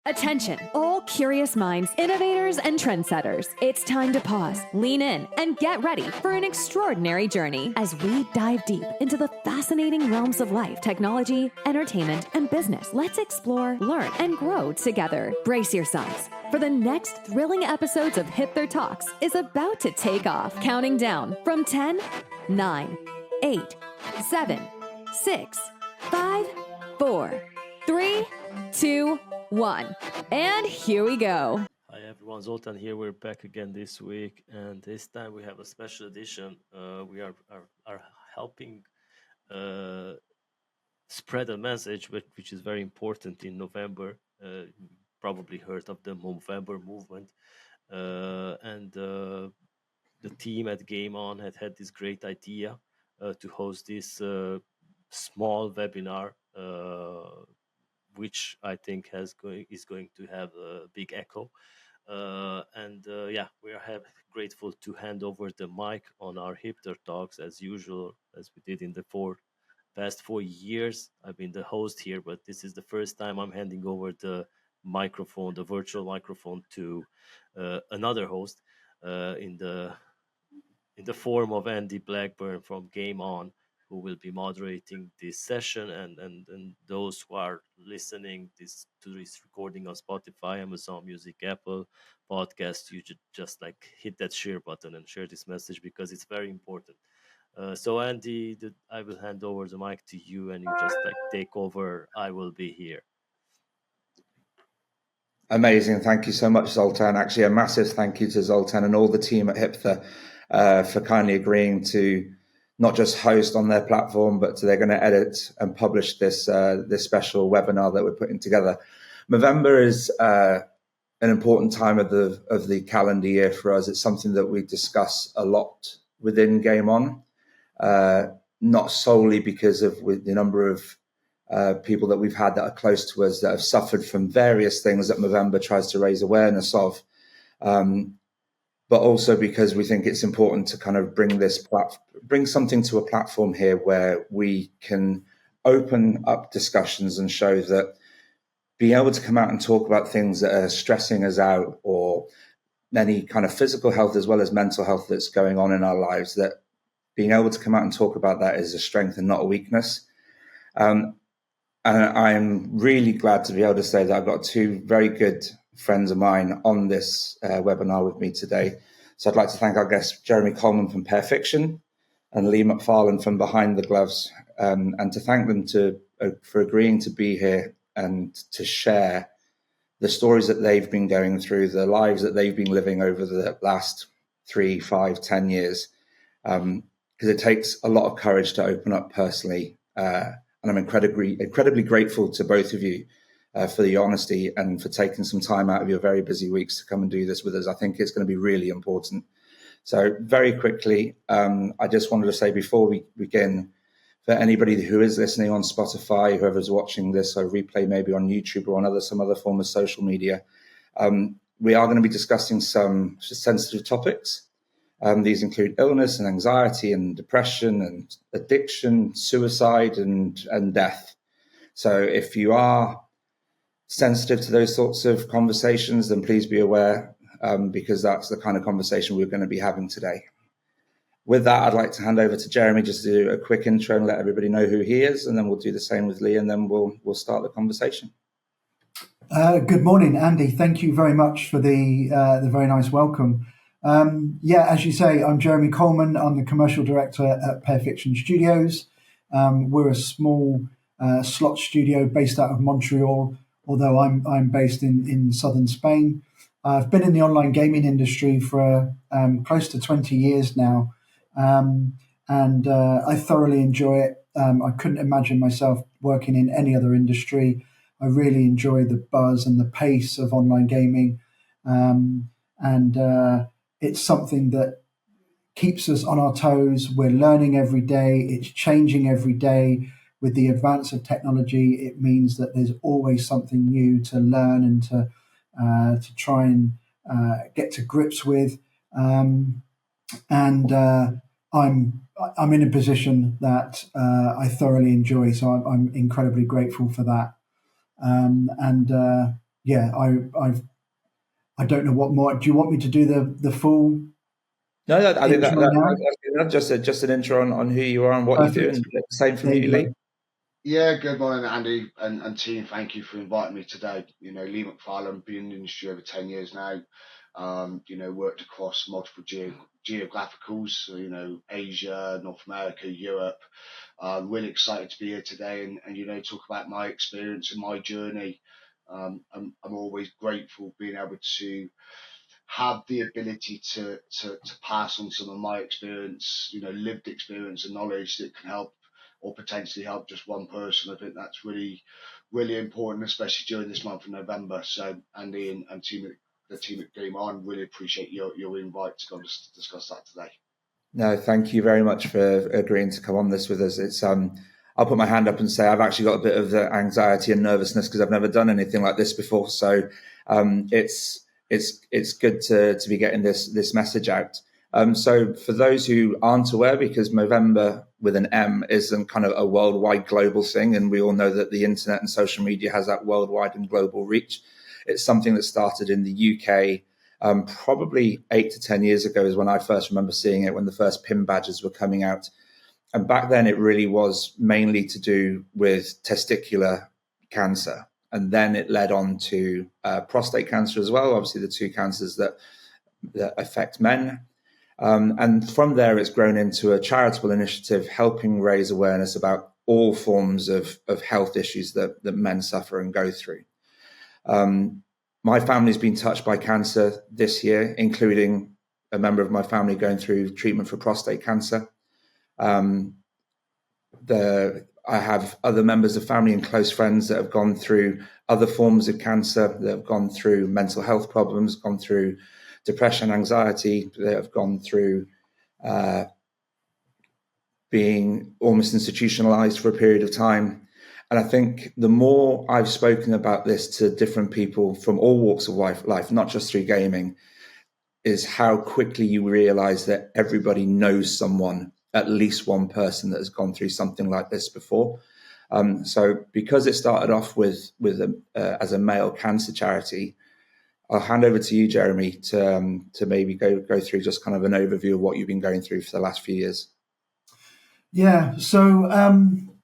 Attention, all curious minds, innovators, and trendsetters. It's time to pause, lean in, and get ready for an extraordinary journey as we dive deep into the fascinating realms of life, technology, entertainment, and business. Let's explore, learn, and grow together. Brace yourselves, for the next thrilling episodes of Hipther Talks is about to take off. Counting down from 10, 9, 8, 7, 6, 5, 4, 3, 2, 1. And here we go. Hi everyone, Zoltan here. We're back again this week, and this time we have a special edition. We are helping spread a message which is very important in November. You probably heard of the Movember movement, and the team at GameOn had this great idea to host this small webinar, which I think is going to have a big echo. We are grateful to hand over the mic on our Hipther Talks as usual, as we did in the past 4 years. I've been the host here, but this is the first time I'm handing over the microphone, the virtual microphone, to another host in the form of Andy Blackburn from GameOn, who will be moderating this session, and those who are listening to this recording on Spotify, Amazon Music, Apple Podcast, you just hit that share button and share this message because it's very important. So Andy, I will hand over the mic to you, and you just take over. I will be here. Amazing. Thank you so much, Zoltan. Actually, a massive thank you to Zoltan and all the team at Hipther for kindly agreeing to not just host on their platform, but they're going to edit and publish this special webinar that we're putting together. Movember is an important time of the calendar year for us. It's something that we discuss a lot within GameOn, not solely because of the number of people that we've had that are close to us that have suffered from various things that Movember tries to raise awareness of, but also because we think it's important to kind of bring something to a platform here where we can open up discussions and show that being able to come out and talk about things that are stressing us out, or any kind of physical health as well as mental health that's going on in our lives, that being able to come out and talk about that is a strength and not a weakness. And I'm really glad to be able to say that I've got two very good friends of mine on this webinar with me today. So I'd like to thank our guests, Jeremy Coleman from Pear Fiction and Lee McFarland from Behind the Gloves, and to thank them for agreeing to be here and to share the stories that they've been going through, the lives that they've been living over the last 3, 5, 10 years. Because it takes a lot of courage to open up personally. And I'm incredibly grateful to both of you for the honesty and for taking some time out of your very busy weeks to come and do this with us. I think it's going to be really important. So very quickly, I just wanted to say before we begin, for anybody who is listening on Spotify, whoever's watching this or replay maybe on YouTube or on some other form of social media, we are going to be discussing some sensitive topics. These include illness and anxiety and depression and addiction, suicide and death. So if you are sensitive to those sorts of conversations, then please be aware, because that's the kind of conversation we're going to be having today. With that, I'd like to hand over to Jeremy just to do a quick intro and let everybody know who he is, and then we'll do the same with Lee, and then we'll start the conversation. Good morning, Andy. Thank you very much for the very nice welcome. As you say, I'm Jeremy Coleman. I'm the commercial director at Pear Fiction Studios. We're a small slot studio based out of Montreal, although I'm based in southern Spain. I've been in the online gaming industry for close to 20 years now, and I thoroughly enjoy it. I couldn't imagine myself working in any other industry. I really enjoy the buzz and the pace of online gaming, and it's something that keeps us on our toes. We're learning every day. It's changing every day. With the advance of technology, it means that there's always something new to learn and to try and get to grips with. I'm in a position that I thoroughly enjoy, so I'm incredibly grateful for that. yeah, I don't know what more. Do you want me to do the full No, I think intro now? that's enough. Just an intro on who you are and what you do, Perfect. and same from There you, you go. Lee. Yeah, good morning, Andy and team. Thank you for inviting me today. Lee McFarland, been in the industry over 10 years now. Worked across multiple geographicals, so, Asia, North America, Europe. Really excited to be here today and talk about my experience and my journey. I'm always grateful being able to have the ability to pass on some of my experience, lived experience and knowledge that can help or potentially help just one person. I think that's really, really important, especially during this month of November. So Andy and the team at GameOn really appreciate your invite to come to discuss that today. No, thank you very much for agreeing to come on this with us. It's I'll put my hand up and say I've actually got a bit of anxiety and nervousness because I've never done anything like this before. So it's good to be getting this message out. So for those who aren't aware, because Movember with an M isn't kind of a worldwide global thing, and we all know that the internet and social media has that worldwide and global reach. It's something that started in the UK. Probably 8 to 10 years ago is when I first remember seeing it, when the first PIN badges were coming out. And back then it really was mainly to do with testicular cancer. And then it led on to prostate cancer as well, obviously the two cancers that affect men. And from there, it's grown into a charitable initiative helping raise awareness about all forms of health issues that men suffer and go through. My family's been touched by cancer this year, including a member of my family going through treatment for prostate cancer. I have other members of family and close friends that have gone through other forms of cancer, that have gone through mental health problems, gone through depression, anxiety, that have gone through being almost institutionalized for a period of time. And I think the more I've spoken about this to different people from all walks of life, not just through gaming, is how quickly you realize that everybody knows someone, at least one person that has gone through something like this before. So because it started off with as a male cancer charity, I'll hand over to you, Jeremy, to maybe go through just kind of an overview of what you've been going through for the last few years. Yeah. So I'm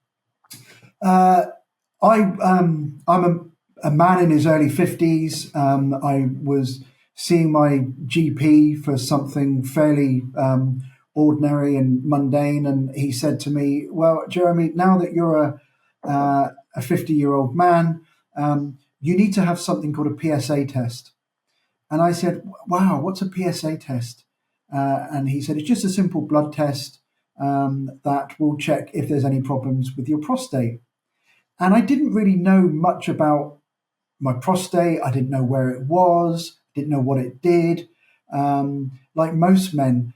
a man in his early 50s. I was seeing my GP for something fairly ordinary and mundane, and he said to me, "Well, Jeremy, now that you're a 50-year-old man, you need to have something called a PSA test." And I said, "Wow, what's a PSA test?" And he said, "It's just a simple blood test that will check if there's any problems with your prostate." And I didn't really know much about my prostate. I didn't know where it was, didn't know what it did. Like most men,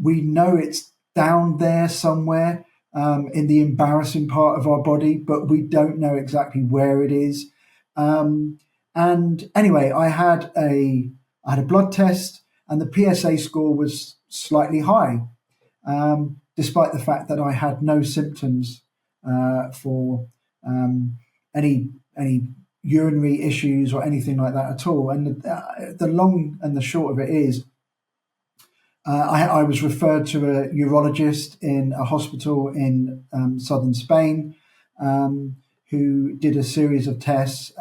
we know it's down there somewhere in the embarrassing part of our body, but we don't know exactly where it is. And anyway, I had a blood test, and the PSA score was slightly high, despite the fact that I had no symptoms for any urinary issues or anything like that at all. And the long and the short of it is, I was referred to a urologist in a hospital in southern Spain, who did a series of tests.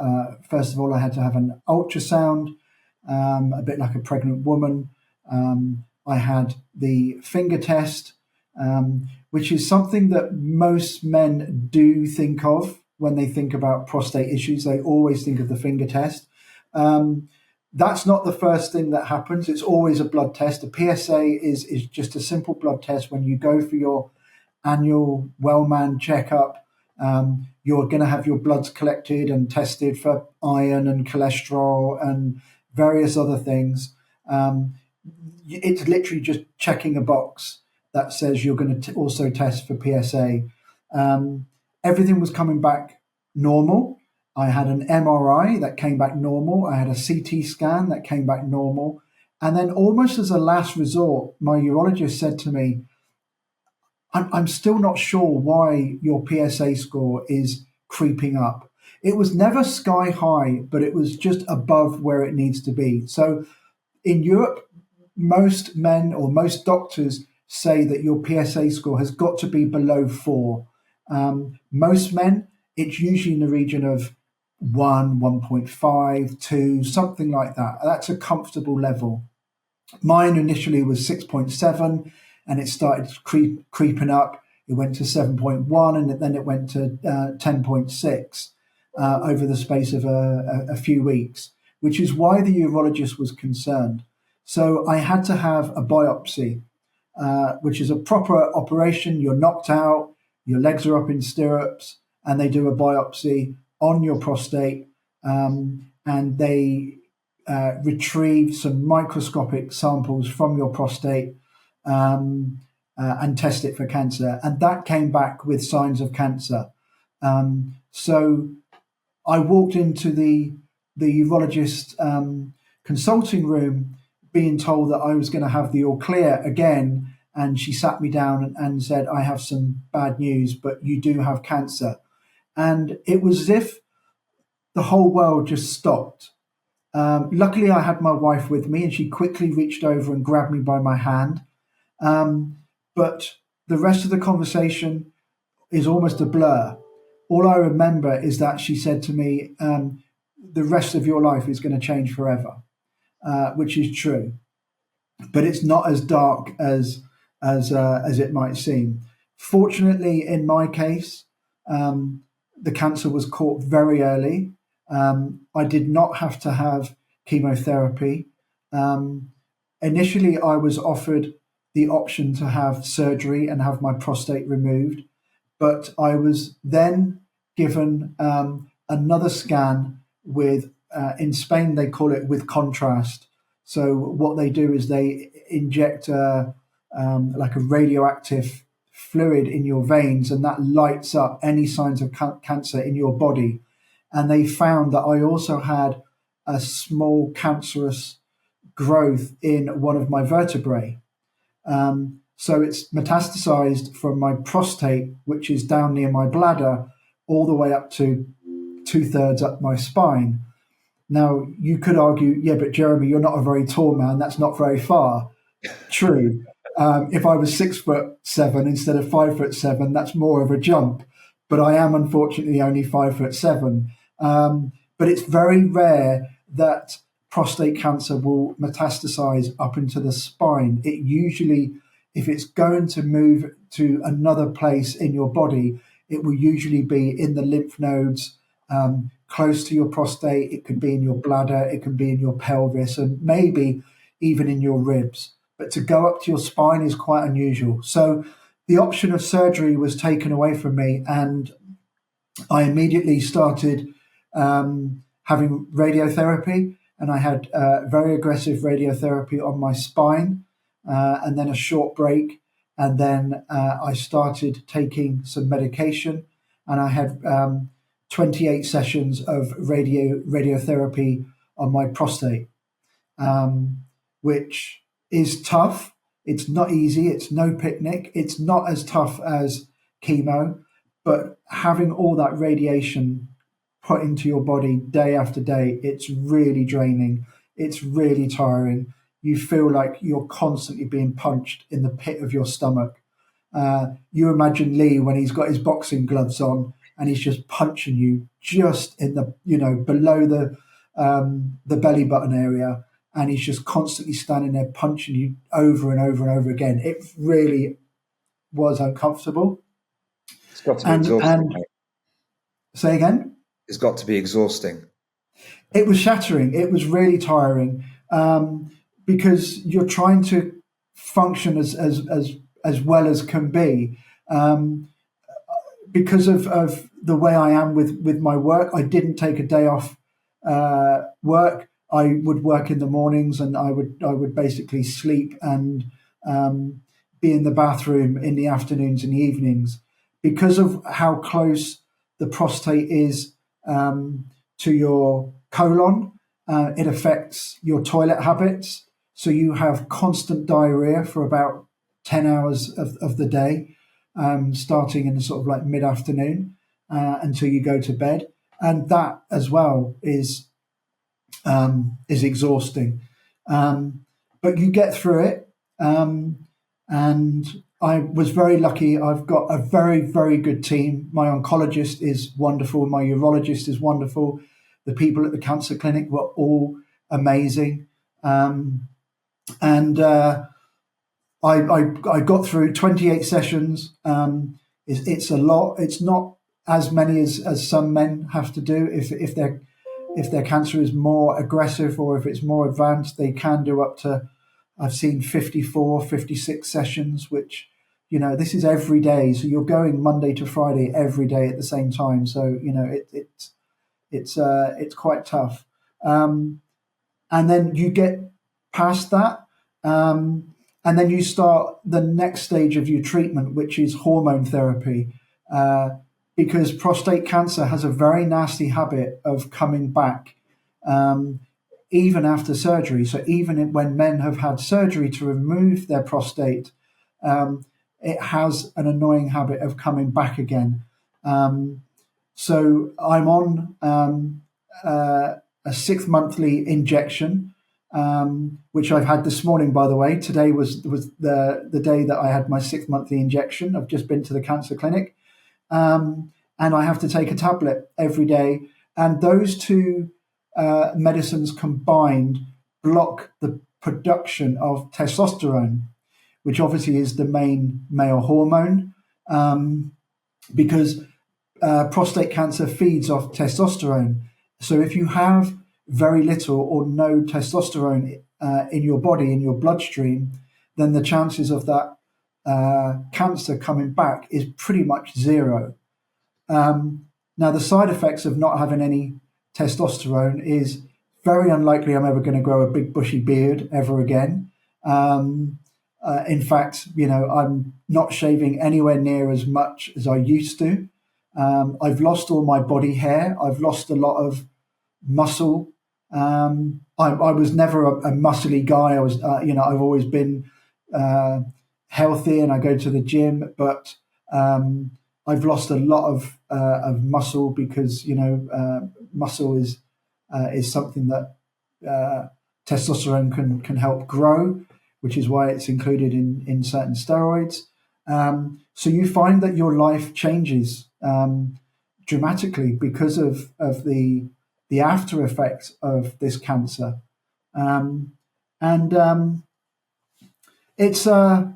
First of all, I had to have an ultrasound, a bit like a pregnant woman. I had the finger test, which is something that most men do think of when they think about prostate issues. They always think of the finger test. That's not the first thing that happens. It's always a blood test. A PSA is just a simple blood test. When you go for your annual Wellman checkup, you're going to have your bloods collected and tested for iron and cholesterol and various other things. It's literally just checking a box that says you're going to also test for PSA. Everything was coming back normal. I had an MRI that came back normal. I had a CT scan that came back normal. And then almost as a last resort, my urologist said to me, I'm still not sure why your PSA score is creeping up. It was never sky high, but it was just above where it needs to be. So in Europe, most men or most doctors say that your PSA score has got to be below 4. Most men, it's usually in the region of 1, 1.5, 2, something like that. That's a comfortable level. Mine initially was 6.7, and it started creeping up. It went to 7.1, and then it went to 10.6 over the space of a few weeks, which is why the urologist was concerned. So I had to have a biopsy, which is a proper operation. You're knocked out, your legs are up in stirrups, and they do a biopsy on your prostate, and they retrieve some microscopic samples from your prostate and test it for cancer. And that came back with signs of cancer. So I walked into the urologist consulting room being told that I was going to have the all clear again. And she sat me down and said, I have some bad news, but you do have cancer. And it was as if the whole world just stopped. Luckily, I had my wife with me, and she quickly reached over and grabbed me by my hand. But the rest of the conversation is almost a blur. All I remember is that she said to me, the rest of your life is going to change forever, which is true. But it's not as dark as it might seem. Fortunately, in my case, the cancer was caught very early. I did not have to have chemotherapy. Initially, I was offered the option to have surgery and have my prostate removed, but I was then given another scan with, in Spain, they call it with contrast. So what they do is they inject like a radioactive fluid in your veins, and that lights up any signs of cancer in your body. And they found that I also had a small cancerous growth in one of my vertebrae. So it's metastasized from my prostate, which is down near my bladder, all the way up to 2/3 up my spine. Now, you could argue, yeah, but Jeremy, you're not a very tall man. That's not very far. True. If I was 6'7" instead of 5'7", that's more of a jump. But I am unfortunately only 5'7". But it's very rare that prostate cancer will metastasize up into the spine. It usually, if it's going to move to another place in your body, it will usually be in the lymph nodes, close to your prostate. It could be in your bladder, it can be in your pelvis, and maybe even in your ribs. But to go up to your spine is quite unusual. So the option of surgery was taken away from me, and I immediately started having radiotherapy, and I had very aggressive radiotherapy on my spine, and then a short break, and then I started taking some medication, and I had 28 sessions of radiotherapy on my prostate, which is tough. It's not easy. It's no picnic. It's not as tough as chemo, but having all that radiation put into your body day after day, it's really draining. It's really tiring. You feel like you're constantly being punched in the pit of your stomach. You imagine Lee when he's got his boxing gloves on and he's just punching you just in the, below the belly button area, and he's just constantly standing there punching you over and over and over again. It really was uncomfortable. It's got to be exhausting. Say again? It's got to be exhausting. It was shattering. It was really tiring, because you're trying to function as well as can be. Because of the way I am with my work, I didn't take a day off work. I would work in the mornings, and I would basically sleep and be in the bathroom in the afternoons and the evenings. Because of how close the prostate is to your colon, it affects your toilet habits. So you have constant diarrhea for about 10 hours of the day, starting in sort of like mid-afternoon until you go to bed. and that as well is exhausting. But you get through it, and I was very lucky. I've got a very, very good team. My oncologist is wonderful. My urologist is wonderful. The people at the cancer clinic were all amazing. And I got through 28 sessions. It's a lot. It's not as many as some men have to do. If their cancer is more aggressive or if it's more advanced, they can do up to, I've seen 54, 56 sessions, which, this is every day. So you're going Monday to Friday every day at the same time. So, it's quite tough. And then you get past that. And then you start the next stage of your treatment, which is hormone therapy. Because prostate cancer has a very nasty habit of coming back, even after surgery. So even when men have had surgery to remove their prostate, it has an annoying habit of coming back again. So I'm on a 6-monthly injection, which I've had this morning, by the way. Today was the day that I had my 6th monthly injection. I've just been to the cancer clinic. And I have to take a tablet every day. And those two medicines combined block the production of testosterone, which obviously is the main male hormone, because prostate cancer feeds off testosterone. So if you have very little or no testosterone in your body, in your bloodstream, then the chances of that cancer coming back is pretty much zero. Now, the side effects of not having any testosterone is very unlikely I'm ever going to grow a big bushy beard ever again. In fact, I'm not shaving anywhere near as much as I used to. I've lost all my body hair. I've lost a lot of muscle. I was never a muscly guy. I was, I've always been healthy and I go to the gym, but I've lost a lot of muscle because muscle is something that testosterone can help grow, which is why it's included in certain steroids. So you find that your life changes dramatically because of the after effects of this cancer, and it's a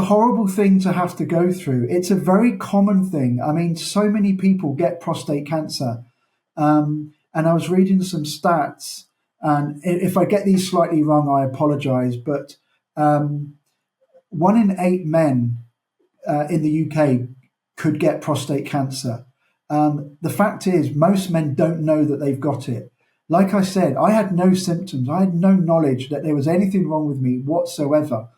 horrible thing to have to go through. It's a very common thing. I mean, so many people get prostate cancer. And I was reading some stats, and if I get these slightly wrong, I apologize, but 1 in 8 men in the UK could get prostate cancer. The fact is, most men don't know that they've got it. Like I said, I had no symptoms. I had no knowledge that there was anything wrong with me whatsoever.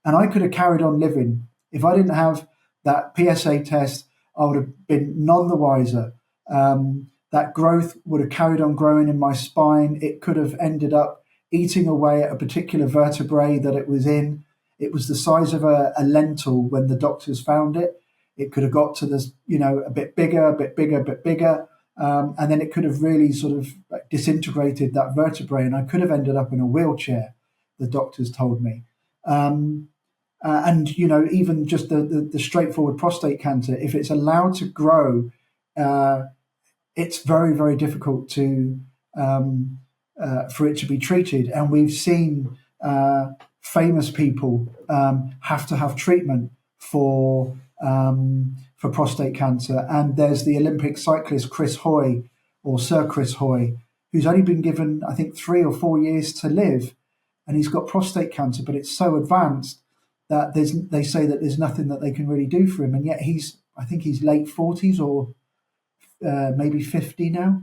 And I could have carried on living. If I didn't have that PSA test, I would have been none the wiser. That growth would have carried on growing in my spine. It could have ended up eating away at a particular vertebrae that it was in. It was the size of a lentil when the doctors found it. It could have got to this, a bit bigger, a bit bigger, a bit bigger. And then it could have really sort of disintegrated that vertebrae. And I could have ended up in a wheelchair, the doctors told me. And even just the straightforward prostate cancer, if it's allowed to grow, it's very, very difficult to for it to be treated. And we've seen famous people have to have treatment for prostate cancer. And there's the Olympic cyclist Chris Hoy, or Sir Chris Hoy, who's only been given, I think, 3 or 4 years to live, and he's got prostate cancer, but it's so advanced that they say that there's nothing that they can really do for him. And yet I think he's late 40s or maybe 50 now.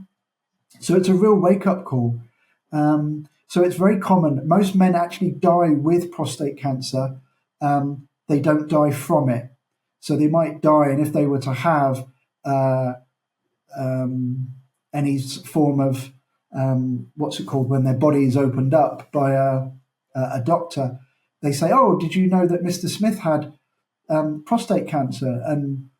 So it's a real wake-up call. So it's very common. Most men actually die with prostate cancer. They don't die from it. So they might die, and if they were to have any form of, what's it called, when their body is opened up by a doctor, they say, "Oh, did you know that Mr. Smith had prostate cancer?" And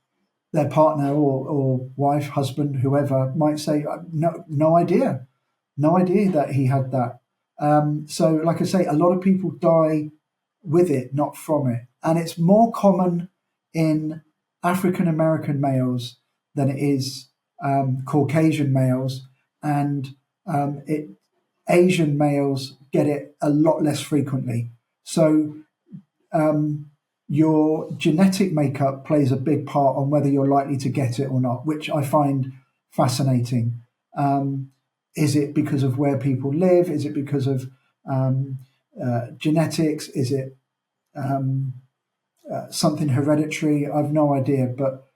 their partner or wife, husband, whoever might say, no idea that he had that. So, like I say, a lot of people die with it, not from it. And it's more common in African American males than it is Caucasian males. And Asian males get it a lot less frequently. So your genetic makeup plays a big part on whether you're likely to get it or not, which I find fascinating. Is it because of where people live? Is it because of genetics? Is it something hereditary? I've no idea, but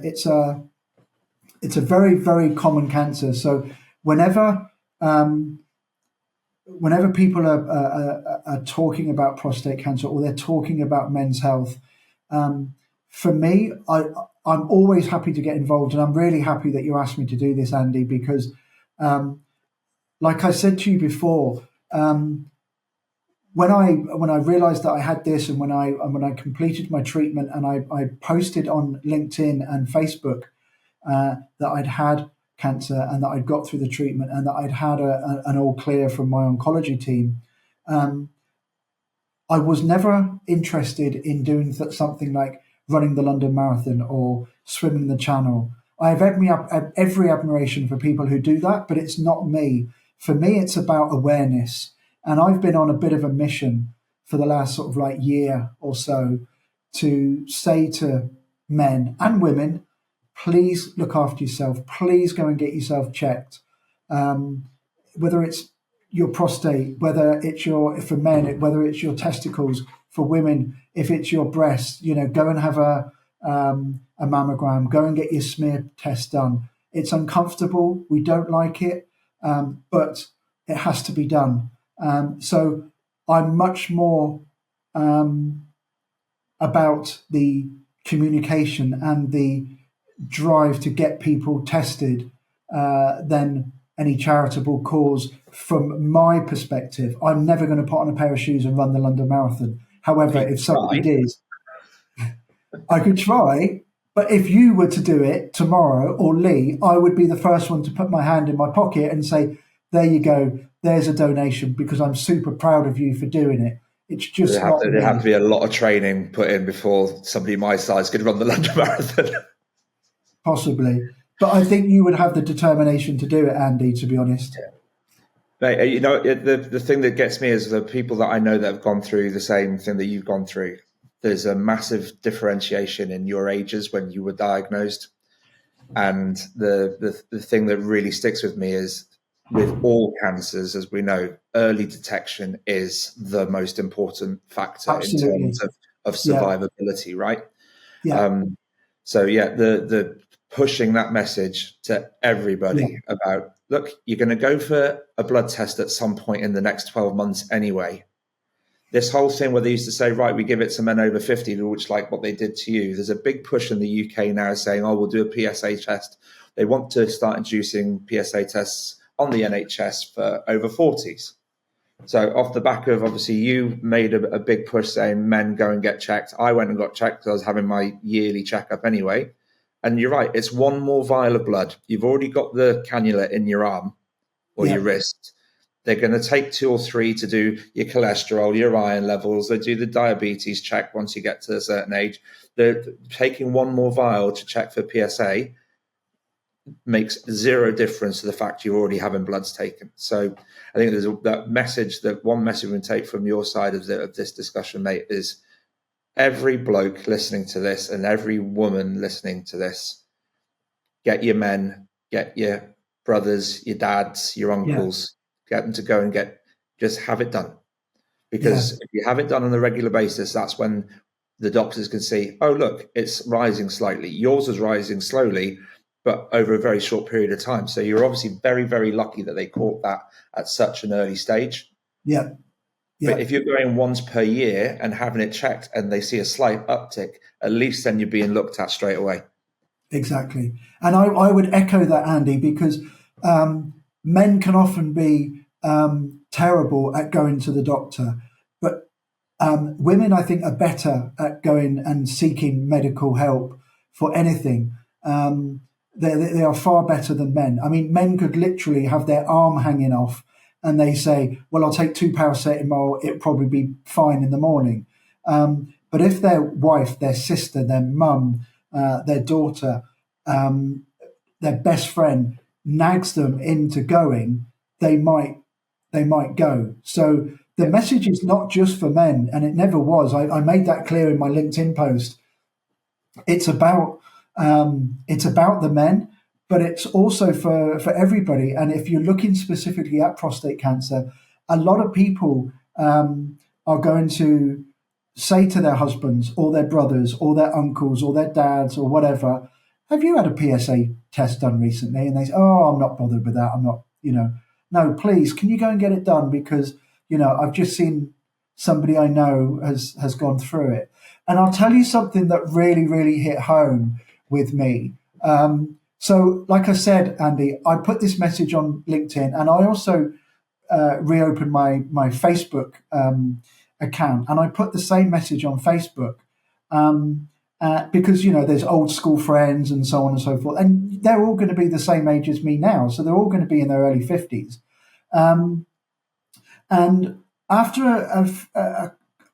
it's a very, very common cancer. So whenever people are talking about prostate cancer or they're talking about men's health, for me, I'm always happy to get involved, and I'm really happy that you asked me to do this, Andy, because like I said to you before, when I realized that I had this, and when I completed my treatment, and I posted on LinkedIn and Facebook that I'd had cancer and that I'd got through the treatment and that I'd had an all clear from my oncology team, I was never interested in doing something like running the London Marathon or swimming the Channel. I have every admiration for people who do that, but it's not me. For me, it's about awareness. And I've been on a bit of a mission for the last sort of like year or so to say to men and women, please look after yourself. Please go and get yourself checked. Whether it's your prostate, whether it's for men, whether it's your testicles, for women, if it's your breast, go and have a mammogram, go and get your smear test done. It's uncomfortable. We don't like it, but it has to be done. So I'm much more about the communication and the drive to get people tested than any charitable cause. From my perspective, I'm never going to put on a pair of shoes and run the London Marathon. However, if somebody did, I could try. But if you were to do it tomorrow, or Lee, I would be the first one to put my hand in my pocket and say, there you go, there's a donation, because I'm super proud of you for doing it. It's just there have to be a lot of training put in before somebody my size could run the London Marathon. Possibly. But I think you would have the determination to do it, Andy, to be honest. Yeah. But, the thing that gets me is the people that I know that have gone through the same thing that you've gone through. There's a massive differentiation in your ages when you were diagnosed. And the thing that really sticks with me is, with all cancers, as we know, early detection is the most important factor. Absolutely. In terms of survivability, right? Yeah. The pushing that message to everybody about, look, you're going to go for a blood test at some point in the next 12 months anyway. This whole thing where they used to say, right, we give it to men over 50, which like what they did to you. There's a big push in the UK now saying, we'll do a PSA test. They want to start introducing PSA tests on the NHS for over 40s. So off the back of, obviously, you made a big push saying men go and get checked. I went and got checked because I was having my yearly checkup anyway. And you're right, it's one more vial of blood. You've already got the cannula in your arm or your wrist. They're going to take 2 or 3 to do your cholesterol, your iron levels. They do the diabetes check once you get to a certain age. They're taking one more vial to check for PSA makes zero difference to the fact you're already having bloods taken. So I think there's one message we can take from your side of this discussion, mate, is every bloke listening to this and every woman listening to this, get your men, get your brothers, your dads, your uncles, get them to go and just have it done. Because if you have it done on a regular basis, that's when the doctors can see, oh, look, it's rising slightly. Yours is rising slowly, but over a very short period of time. So you're obviously very, very lucky that they caught that at such an early stage. Yeah. But if you're going once per year and having it checked and they see a slight uptick, at least then you're being looked at straight away. Exactly. And I would echo that, Andy, because men can often be terrible at going to the doctor, but women, I think, are better at going and seeking medical help for anything. They are far better than men. I mean, men could literally have their arm hanging off and they say, well, I'll take 2 paracetamol, it'll probably be fine in the morning. But if their wife, their sister, their mum, their daughter, their best friend nags them into going, they might go. So the message is not just for men, and it never was. I made that clear in my LinkedIn post. It's about the men, but it's also for everybody. And if you're looking specifically at prostate cancer, a lot of people are going to say to their husbands or their brothers or their uncles or their dads or whatever, have you had a PSA test done recently? And they say, oh, I'm not bothered with that. I'm not, no, please, can you go and get it done? Because, I've just seen somebody I know has gone through it. And I'll tell you something that really, really hit home with me. So like I said, Andy, I put this message on LinkedIn, and I also reopened my Facebook account, and I put the same message on Facebook because, there's old school friends and so on and so forth. And they're all going to be the same age as me now. So they're all going to be in their early 50s. And after a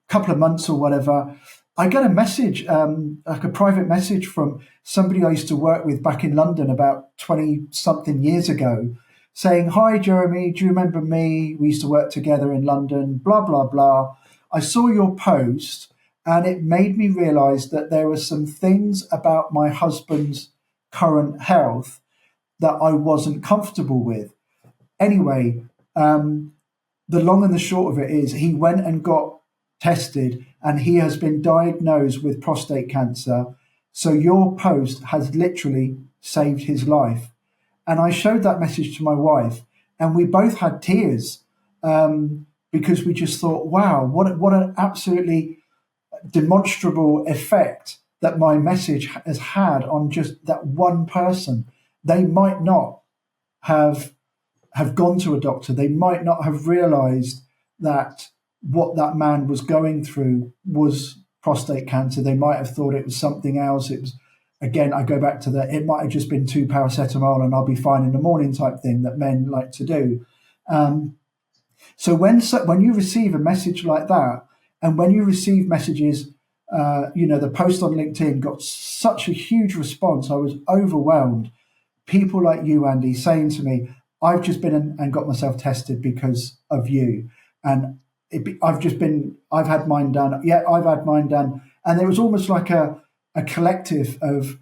couple of months or whatever, I got a message, like a private message from somebody I used to work with back in London about 20-something years ago, saying, hi, Jeremy, do you remember me? We used to work together in London, blah, blah, blah. I saw your post, and it made me realize that there were some things about my husband's current health that I wasn't comfortable with. Anyway, the long and the short of it is he went and got tested, and he has been diagnosed with prostate cancer. So your post has literally saved his life. And I showed that message to my wife, and we both had tears because we just thought, wow, what an absolutely demonstrable effect that my message has had on just that one person. They might not have gone to a doctor. They might not have realized that what that man was going through was prostate cancer. They might have thought it was something else. It was, again, I go back to that, it might have just been 2 paracetamol and I'll be fine in the morning type thing that men like to do. So when you receive a message like that, and when you receive messages, the post on LinkedIn got such a huge response. I was overwhelmed. People like you, Andy, saying to me, I've just been and got myself tested because of you. And I've had mine done. Yeah, I've had mine done. And there was almost like a collective of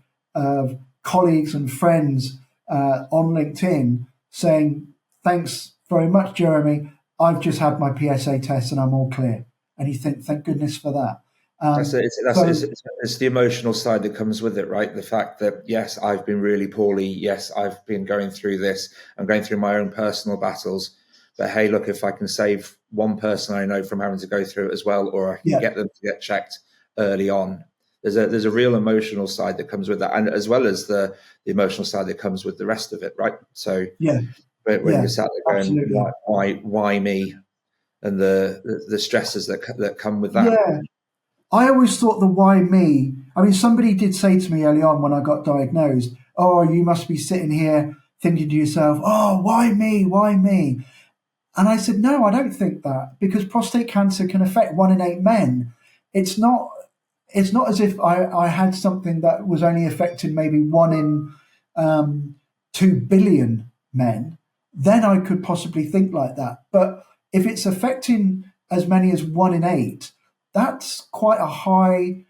colleagues and friends on LinkedIn saying, thanks very much, Jeremy. I've just had my PSA test and I'm all clear. And you think, thank goodness for that. It's the emotional side that comes with it, right? The fact that, yes, I've been really poorly. Yes, I've been going through this. I'm going through my own personal battles. But hey, look, if I can save one person I know from having to go through it as well, or I can get them to get checked early on, there's a real emotional side that comes with that, and as well as the emotional side that comes with the rest of it, right? So when you're sat there going, why me, and the stresses that come with that. Yeah. I always thought the why me. I mean, somebody did say to me early on when I got diagnosed, oh, you must be sitting here thinking to yourself, oh, why me? Why me? And I said, no, I don't think that, because prostate cancer can affect 1 in 8 men. It's not as if I had something that was only affecting maybe 1 in 2 billion men. Then I could possibly think like that. But if it's affecting as many as 1 in 8, that's quite a high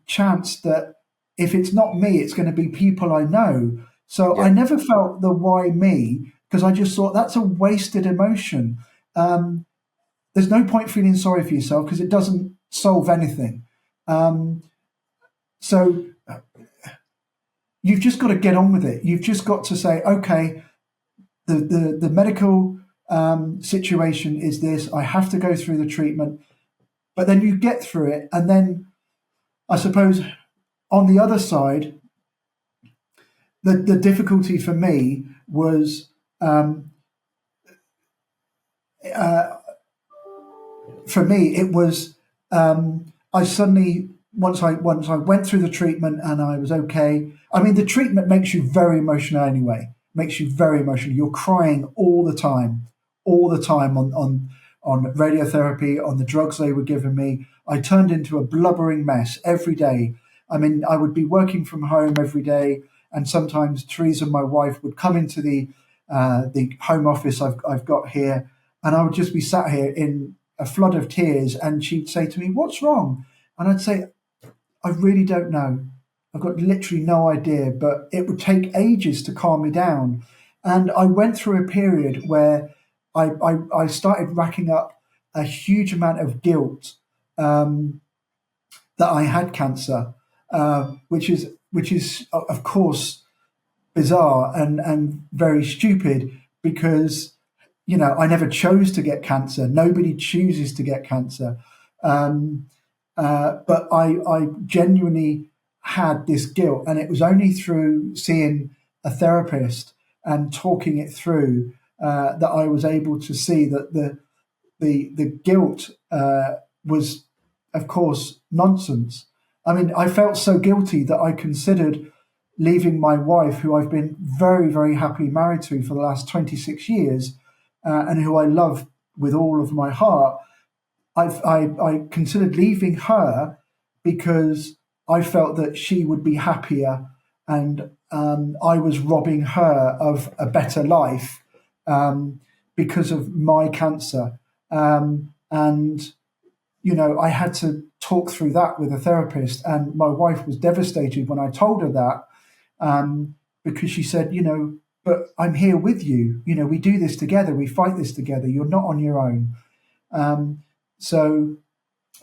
chance that if it's not me, it's going to be people I know. So I never felt the why me, because I just thought that's a wasted emotion. There's no point feeling sorry for yourself because it doesn't solve anything. So you've just got to get on with it. You've just got to say, okay, the medical situation is this. I have to go through the treatment. But then you get through it. And then I suppose on the other side, the difficulty for me was for me, it was I suddenly once I went through the treatment and I was okay. I mean, the treatment makes you very emotional anyway. Makes you very emotional. You're crying all the time on radiotherapy, on the drugs they were giving me. I turned into a blubbering mess every day. I mean, I would be working from home every day, and sometimes Teresa, my wife, would come into the home office I've got here, and I would just be sat here in a flood of tears, and she'd say to me, "What's wrong?" And I'd say, "I really don't know. I've got literally no idea," but it would take ages to calm me down. And I went through a period where I started racking up a huge amount of guilt that I had cancer, which is of course bizarre and very stupid, because I never chose to get cancer. Nobody chooses to get cancer, but I genuinely had this guilt, and it was only through seeing a therapist and talking it through that I was able to see that the guilt was, of course, nonsense. I mean, I felt so guilty that I considered leaving my wife, who I've been very, very happily married to for the last 26 years, and who I love with all of my heart. I considered leaving her because I felt that she would be happier, and I was robbing her of a better life because of my cancer. And I had to talk through that with a therapist, and my wife was devastated when I told her that, because she said, "But I'm here with you. We do this together. We fight this together. You're not on your own." So,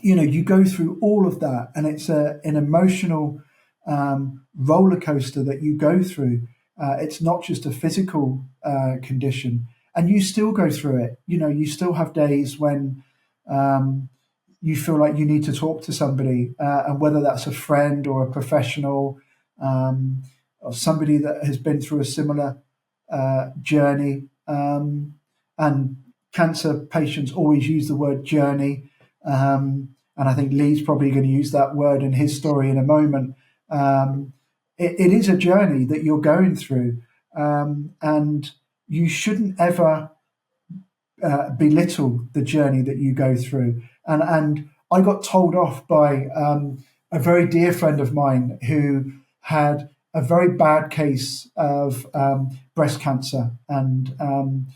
you go through all of that, and it's an emotional roller coaster that you go through. It's not just a physical condition, and you still go through it. You still have days when you feel like you need to talk to somebody, and whether that's a friend or a professional, or somebody that has been through a similar journey. And cancer patients always use the word journey. And I think Lee's probably going to use that word in his story in a moment. It is a journey that you're going through, and you shouldn't ever belittle the journey that you go through. And I got told off by a very dear friend of mine who had a very bad case of breast cancer, and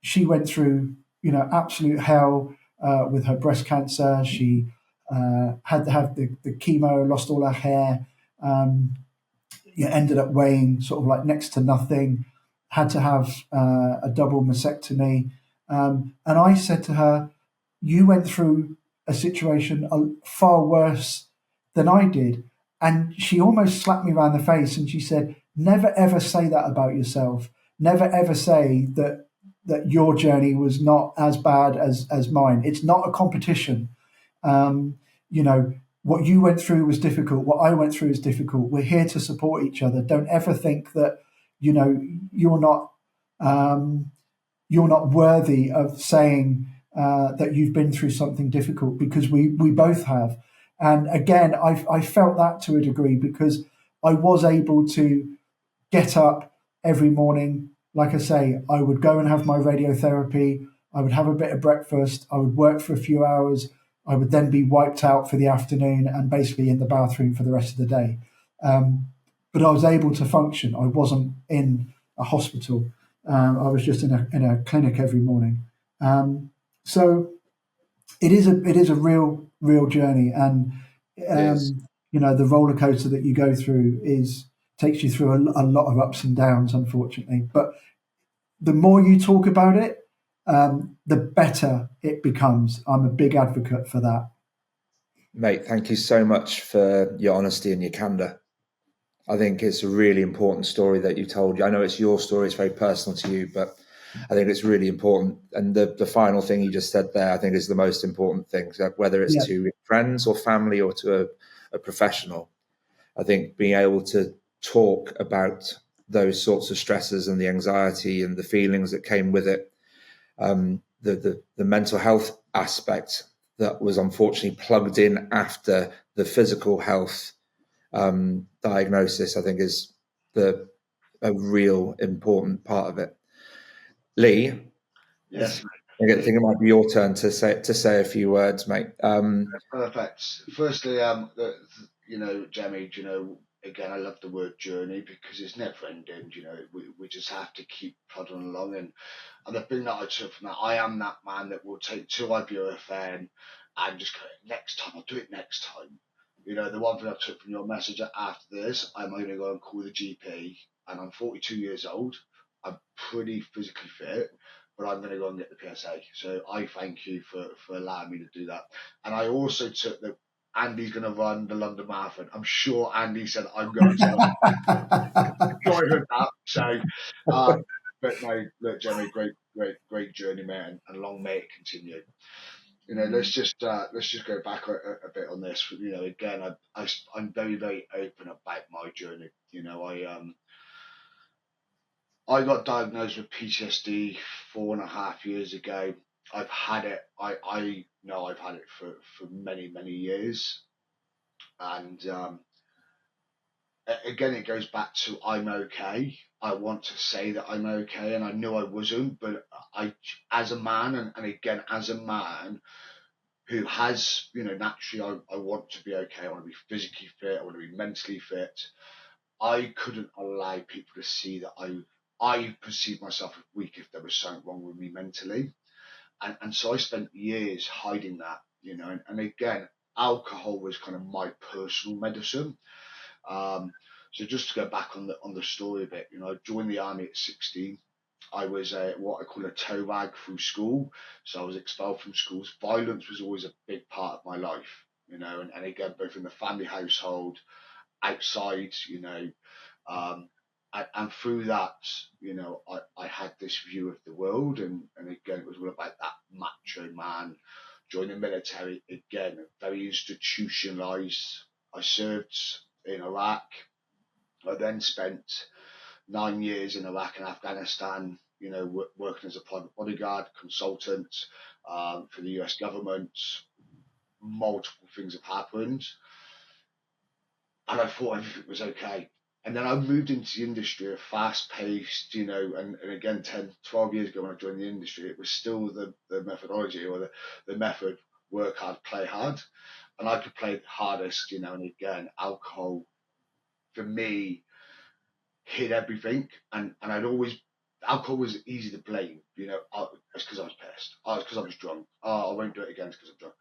she went through absolute hell with her breast cancer. She had to have the chemo, lost all her hair, ended up weighing sort of like next to nothing, had to have a double mastectomy. And I said to her, "You went through a situation far worse than I did." And she almost slapped me around the face, and she said, "Never ever say that about yourself. Never ever say that your journey was not as bad as mine. It's not a competition. What you went through was difficult. What I went through is difficult. We're here to support each other. Don't ever think that you're not worthy of saying that you've been through something difficult, because we both have." And again, I felt that to a degree, because I was able to get up every morning. Like I say, I would go and have my radiotherapy. I would have a bit of breakfast. I would work for a few hours. I would then be wiped out for the afternoon and basically in the bathroom for the rest of the day. But I was able to function. I wasn't in a hospital. I was just in a clinic every morning. So it is a real journey, and the roller coaster that you go through takes you through a lot of ups and downs, unfortunately. But the more you talk about it, the better it becomes. I'm a big advocate for that. Mate, thank you so much for your honesty and your candor. I think it's a really important story that you told. I know it's your story, it's very personal to you, but I think it's really important. And the final thing you just said there, I think, is the most important thing, whether it's to friends or family or to a professional. I think being able to talk about those sorts of stresses and the anxiety and the feelings that came with it, the mental health aspect that was unfortunately plugged in after the physical health diagnosis, I think is a real important part of it. Lee, Yes, I think it might be your turn to say a few words, mate. perfect. Firstly, Jamie, again, I love the word journey because it's never ending. We just have to keep plodding along. And the thing that I took from that, I am that man that will take two ibuprofen and just go, next time, I'll do it next time. The one thing I took from your message after this, I'm going to go and call the GP, and I'm 42 years old. I'm pretty physically fit, but I'm going to go and get the PSA. So I thank you for allowing me to do that. And I also took that Andy's going to run the London Marathon. I'm sure Andy said I'm going to. Sure I heard that. So, but no, look, Jamie, great journey, man, and long may it continue. Let's just go back a bit on this. Again, I'm very, very open about my journey. I got diagnosed with PTSD 4.5 years ago. I've had it. I know I've had it for many, many years, and again, it goes back to I'm okay. I want to say that I'm okay, and I knew I wasn't, but as a man, and again, as a man who has, naturally, I want to be okay. I want to be physically fit. I want to be mentally fit. I couldn't allow people to see that I perceived myself as weak if there was something wrong with me mentally. And so I spent years hiding that, and again, alcohol was kind of my personal medicine. So just to go back on the story a bit, I joined the army at 16. I was what I call a toe rag through school. So I was expelled from schools. Violence was always a big part of my life, and again, both in the family household, outside, and through that, I had this view of the world, and again, it was all about that macho man. Joined the military, again, very institutionalized. I served in Iraq. I then spent 9 years in Iraq and Afghanistan, working as a private bodyguard, consultant for the US government. Multiple things have happened. And I thought everything was okay. And then I moved into the industry, a fast paced, and again, 10, 12 years ago when I joined the industry, it was still the methodology or the method, work hard, play hard. And I could play the hardest, and again, alcohol for me hid everything. And alcohol was easy to blame, it's because I was pissed. Oh, it's because I was drunk. Oh, I won't do it again because I'm drunk.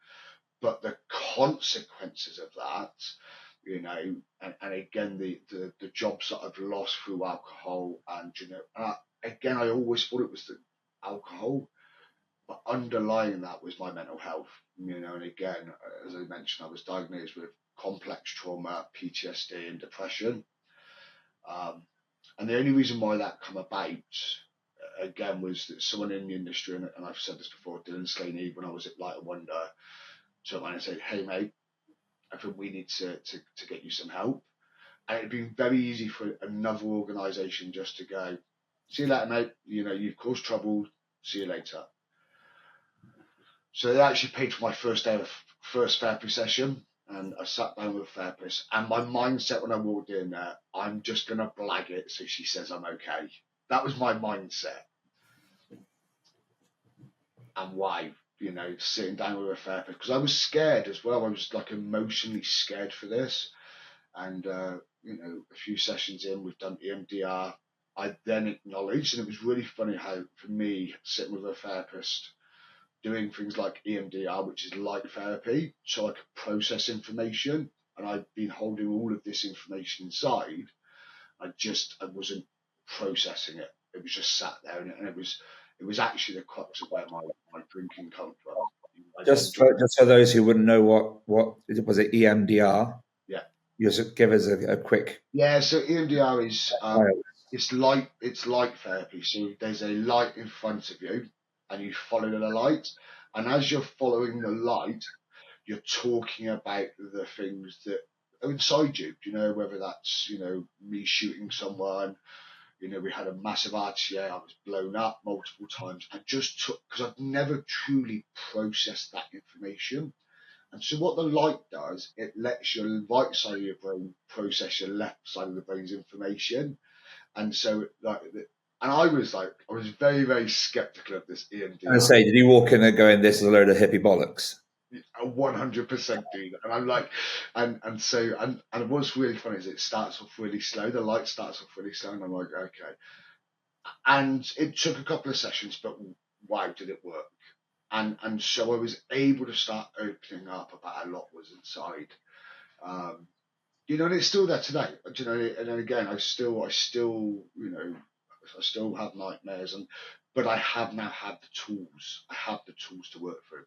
But the consequences of that, and again, the jobs that I've lost through alcohol, and again, I always thought it was the alcohol, but underlying that was my mental health, and again, as I mentioned, I was diagnosed with complex trauma, PTSD, and depression. And the only reason why that come about, again, was that someone in the industry, and I've said this before, Dylan Slaney, when I was at Light of Wonder, took me and said, "Hey, mate, I think we need to get you some help." And it'd been very easy for another organisation just to go, "See you later, mate. You've caused trouble. See you later." So they actually paid for my first therapy session, and I sat down with a therapist. And my mindset when I walked in there, I'm just gonna blag it so she says I'm okay. That was my mindset. And why? Sitting down with a therapist, because I was scared as well. I was like emotionally scared for this. And a few sessions in, we've done EMDR. I then acknowledged, and it was really funny how, for me, sitting with a therapist, doing things like EMDR, which is light therapy, so I could process information. And I've been holding all of this information inside. I wasn't processing it. It was just sat there, and it was actually the crux of where my drinking comes from. Just for those who wouldn't know what was it, EMDR? Yeah. You just give us a quick. Yeah, so EMDR is it's light therapy. So there's a light in front of you, and you follow the light, and as you're following the light, you're talking about the things that are inside you. Whether that's me shooting someone, You know, we had a massive RTA. I was blown up multiple times, and just took, because I've never truly processed that information. And so what the light does, it lets your right side of your brain process your left side of the brain's information. And so, like, and I was very, very skeptical of this EMDR. I say, did you walk in there going, "This is a load of hippie bollocks"? 100% do that. And I'm like, and what's really funny is it starts off really slow. The light starts off really slow, and I'm like, okay. And it took a couple of sessions, but wow, did it work? And so I was able to start opening up about a lot was inside. You know, and it's still there today. You know, and then again, I still, you know, I still have nightmares, but I have now had the tools. I have the tools to work through.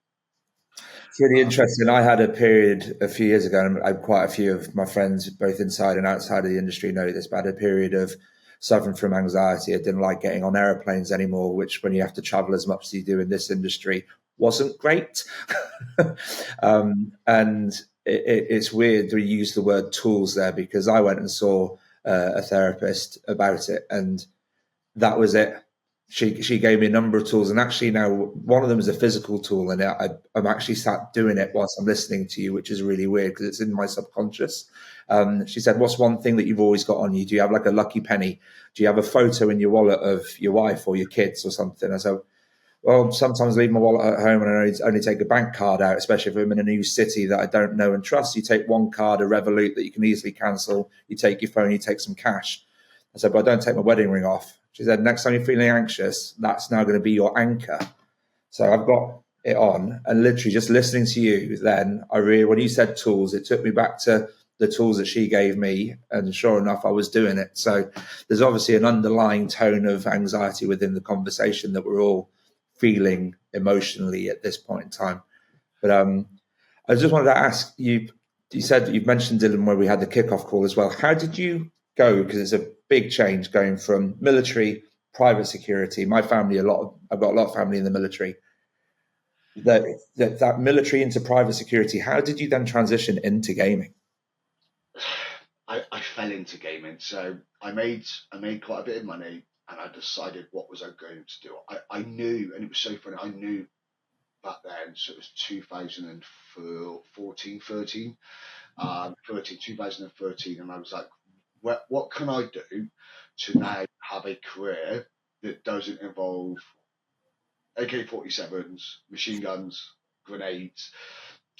It's really interesting. I had a period a few years ago, and I, quite a few of my friends, both inside and outside of the industry, know this, but I had a period of suffering from anxiety. I didn't like getting on airplanes anymore, which, when you have to travel as much as you do in this industry, wasn't great. And it's weird to use the word tools there, because I went and saw a therapist about it, and that was it. She gave me a number of tools, and actually now one of them is a physical tool, and I'm actually sat doing it whilst I'm listening to you, which is really weird because it's in my subconscious. She said, "What's one thing that you've always got on you? Do you have like a lucky penny? Do you have a photo in your wallet of your wife or your kids or something?" I said, "Well, sometimes I leave my wallet at home and I only take a bank card out, especially if I'm in a new city that I don't know and trust. You take one card, a Revolut that you can easily cancel. You take your phone, you take some cash." I said, "But I don't take my wedding ring off." She said, "Next time you're feeling anxious, that's now going to be your anchor." So I've got it on, and literally just listening to you then, when you said tools, it took me back to the tools that she gave me, and sure enough, I was doing it. So there's obviously an underlying tone of anxiety within the conversation that we're all feeling emotionally at this point in time. But I just wanted to ask you, you said that you've mentioned, Dylan, where we had the kickoff call as well. How did you go? Because it's a big change going from military, private security. My family, I've got a lot of family in the military. That military into private security. How did you then transition into gaming? I fell into gaming, so I made quite a bit of money, and I decided what was I going to do. I knew, and it was so funny. I knew back then, so it was 2014, 13, 2013, and I was like, what can I do to now have a career that doesn't involve AK-47s, machine guns, grenades?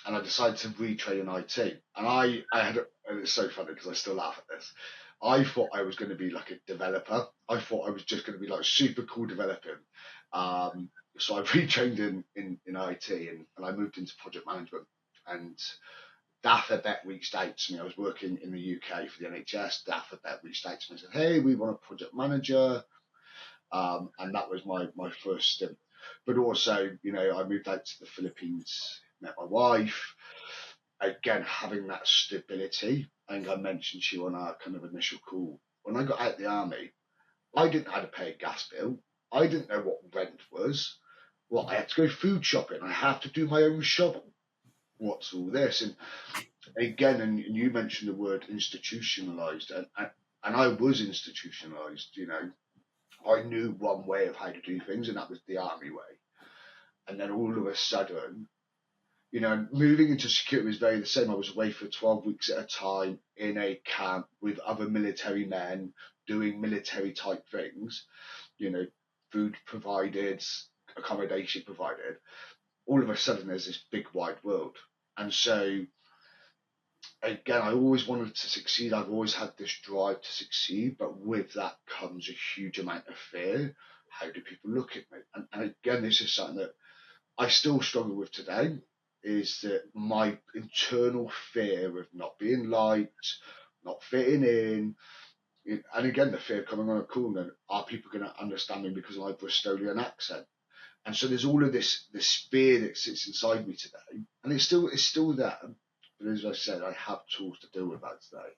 And I decided to retrain in IT. And and it's so funny because I still laugh at this. I thought I was going to be like a developer. I thought I was just going to be like super cool developing. So I retrained in IT, and I moved into project management. And DAFA reached out to me. I was working in the UK for the NHS. DAFA reached out to me and said, "Hey, we want a project manager." And that was my first stint. But also, you know, I moved out to the Philippines, met my wife. Again, having that stability. I think I mentioned to you on our kind of initial call. When I got out of the army, I didn't know how to pay a gas bill. I didn't know what rent was. Well, I had to go food shopping. I had to do my own shopping. What's all this? And again, and you mentioned the word institutionalized, and I was institutionalized. You know, I knew one way of how to do things, and that was the army way. And then all of a sudden, you know, moving into security was very the same. I was away for 12 weeks at a time in a camp with other military men doing military type things, you know, food provided, accommodation provided. All of a sudden, there's this big wide world. And so, again, I always wanted to succeed. I've always had this drive to succeed, but with that comes a huge amount of fear. How do people look at me? And again, this is something that I still struggle with today, is that my internal fear of not being liked, not fitting in, and again, the fear of coming on a call and are people going to understand me because of my Bristolian accent? And so there's all of this fear that sits inside me today, and it's still there. But as I said, I have tools to deal with that today.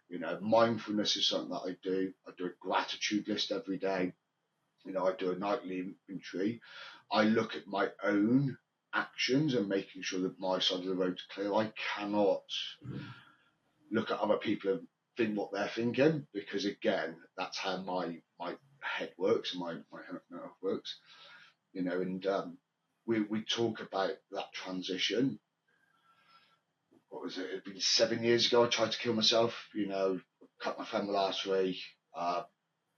You know, mindfulness is something that I do. I do a gratitude list every day. You know, I do a nightly inventory. I look at my own actions and making sure that my side of the road's clear. I cannot look at other people think what they're thinking, because again, that's how my head works and my head works, you know. And we talk about that transition. What was it? It'd been 7 years ago. I tried to kill myself. You know, cut my femoral artery,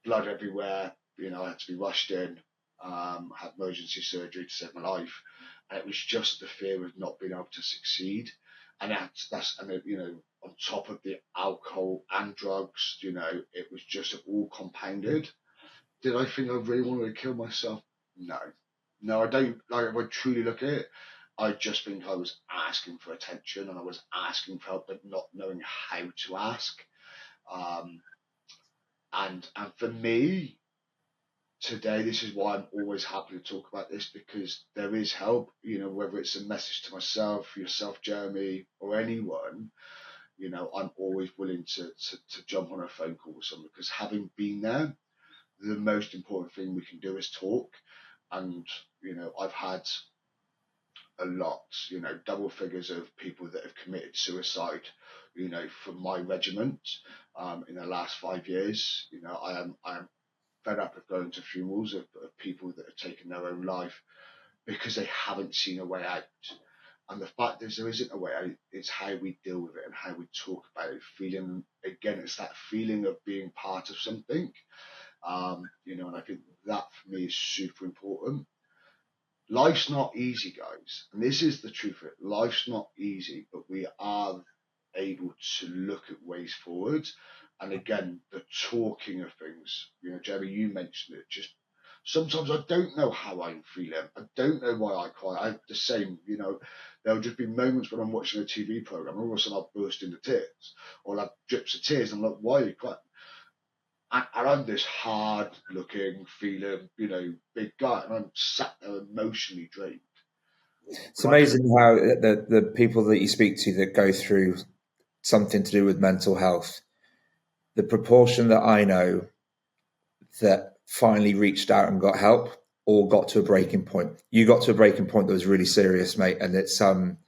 blood everywhere. You know, I had to be rushed in. Had emergency surgery to save my life, and it was just the fear of not being able to succeed. And you know, on top of the alcohol and drugs, you know, it was just all compounded. Did I think I really wanted to kill myself? No, no, I don't. Like, if I truly look at it, I just think I was asking for attention and I was asking for help, but not knowing how to ask. Um, and for me, today, this is why I'm always happy to talk about this, because there is help, you know, whether it's a message to myself, yourself, Jeremy, or anyone, you know, I'm always willing to jump on a phone call with someone, because having been there, the most important thing we can do is talk. And, you know, I've had a lot, you know, double figures of people that have committed suicide, you know, from my regiment in the last 5 years. You know, I am fed up of going to funerals of people that have taken their own life because they haven't seen a way out. And the fact is, there isn't a way out. It's how we deal with it and how we talk about it. Feeling, again, it's that feeling of being part of something. You know, and I think that for me is super important. Life's not easy, guys. And this is the truth of it. Life's not easy, but we are able to look at ways forward. And again, the talking of things, you know, Jeremy, you mentioned it. Just sometimes I don't know how I'm feeling. I don't know why I cry. I'm the same, you know. There'll just be moments when I'm watching a TV program, and all of a sudden I'll burst into tears, or I'll have drips of tears. And I'm like, why are you crying? And I'm this hard looking, feeling, you know, big guy, and I'm sat there emotionally drained. It's amazing how the people that you speak to that go through something to do with mental health, the proportion that I know that finally reached out and got help or got to a breaking point. You got to a breaking point that was really serious, mate. And it's same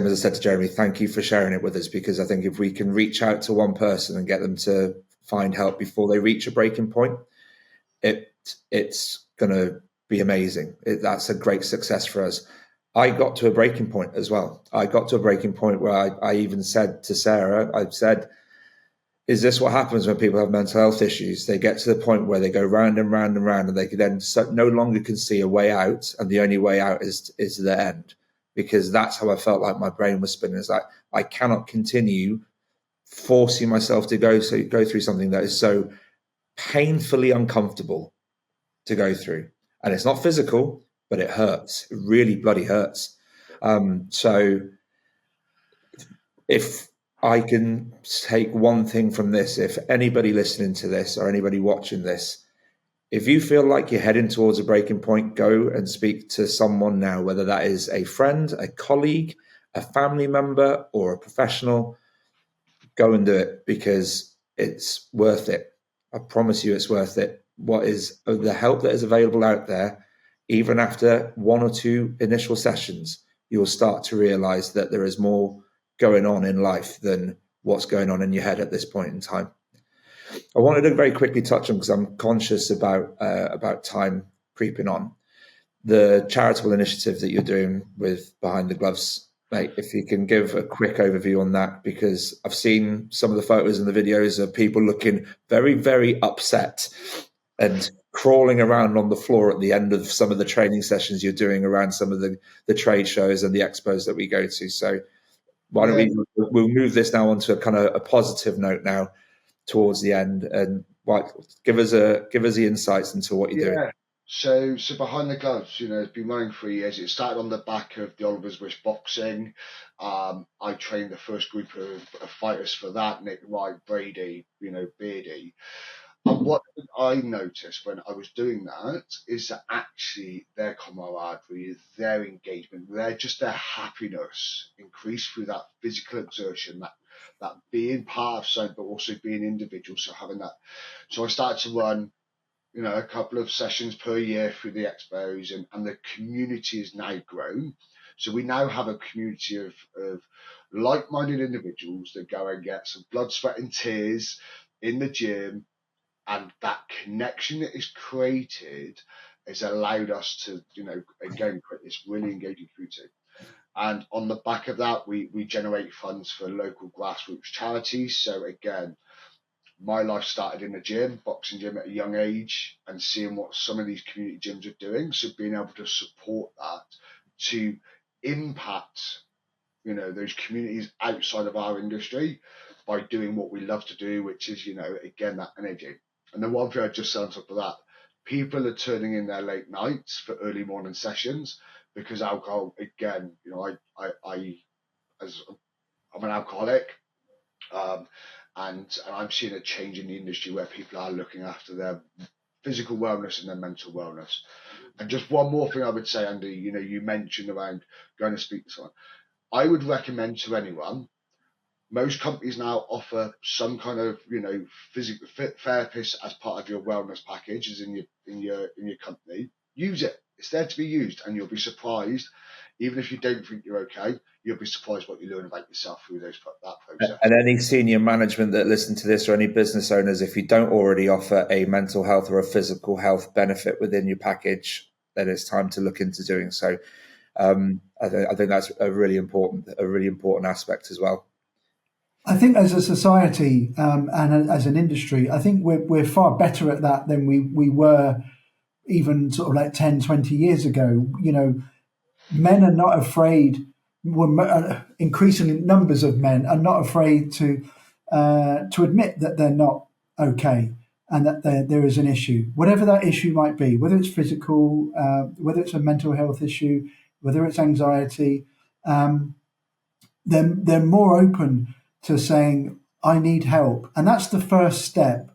as I said to Jeremy, thank you for sharing it with us, because I think if we can reach out to one person and get them to find help before they reach a breaking point, it's going to be amazing. That's a great success for us. I got to a breaking point as well. I got to a breaking point where I even said to Sarah, I said, is this what happens when people have mental health issues? They get to the point where they go round and round and round, and they then no longer can see a way out, and the only way out is the end, because that's how I felt like my brain was spinning. It's like, I cannot continue forcing myself to go through something that is so painfully uncomfortable to go through. And it's not physical, but it hurts. It really bloody hurts. So if I can take one thing from this, if anybody listening to this or anybody watching this, if you feel like you're heading towards a breaking point, go and speak to someone now, whether that is a friend, a colleague, a family member, or a professional. Go and do it, because it's worth it. I promise you it's worth it. What is the help that is available out there, even after one or two initial sessions, you'll start to realize that there is more going on in life than what's going on in your head at this point in time. I wanted to very quickly touch on, because I'm conscious about time creeping on, the charitable initiative that you're doing with Behind the Gloves, mate. If you can give a quick overview on that, because I've seen some of the photos and the videos of people looking very, very upset and crawling around on the floor at the end of some of the training sessions you're doing around some of the trade shows and the expos that we go to. So why don't we'll move this now onto a kind of a positive note now towards the end, and give us the insights into what you're doing. So Behind the Gloves, you know, it's been running 3 years. It started on the back of the Oliver's Wish boxing. I trained the first group of fighters for that: Nick Wright, Brady, you know, Beardy. And what I noticed when I was doing that is that actually their camaraderie, their engagement, their happiness increased through that physical exertion, that being part of something, but also being individual. So having that, so I started to run, you know, a couple of sessions per year through the expos, and the community has now grown. So we now have a community of like-minded individuals that go and get some blood, sweat, and tears in the gym, and that connection that is created has allowed us to, again, create this really engaging community. And on the back of that, we generate funds for local grassroots charities. So again, my life started in a gym, boxing gym at a young age, and seeing what some of these community gyms are doing. So being able to support that to impact, those communities outside of our industry by doing what we love to do, which is, again, that energy. And then one thing I just said on top of that, people are turning in their late nights for early morning sessions because alcohol, again, I'm an alcoholic. And I'm seeing a change in the industry where people are looking after their physical wellness and their mental wellness. And just one more thing I would say, Andy, you mentioned around going to speak to someone. I would recommend to anyone, most companies now offer some kind of, physical therapist as part of your wellness package, as in your company. Use it. It's there to be used, and you'll be surprised. Even if you don't think you're okay, you'll be surprised what you learn about yourself through that process. And any senior management that listen to this, or any business owners, if you don't already offer a mental health or a physical health benefit within your package, then it's time to look into doing so. I think that's a really important aspect as well. I think as a society and as an industry, I think we're far better at that than we were even sort of like 10, 20 years ago. Men are not afraid, increasing numbers of men are not afraid to admit that they're not okay and that there is an issue, whatever that issue might be, whether it's physical, whether it's a mental health issue, whether it's anxiety. They're more open to saying, I need help. And that's the first step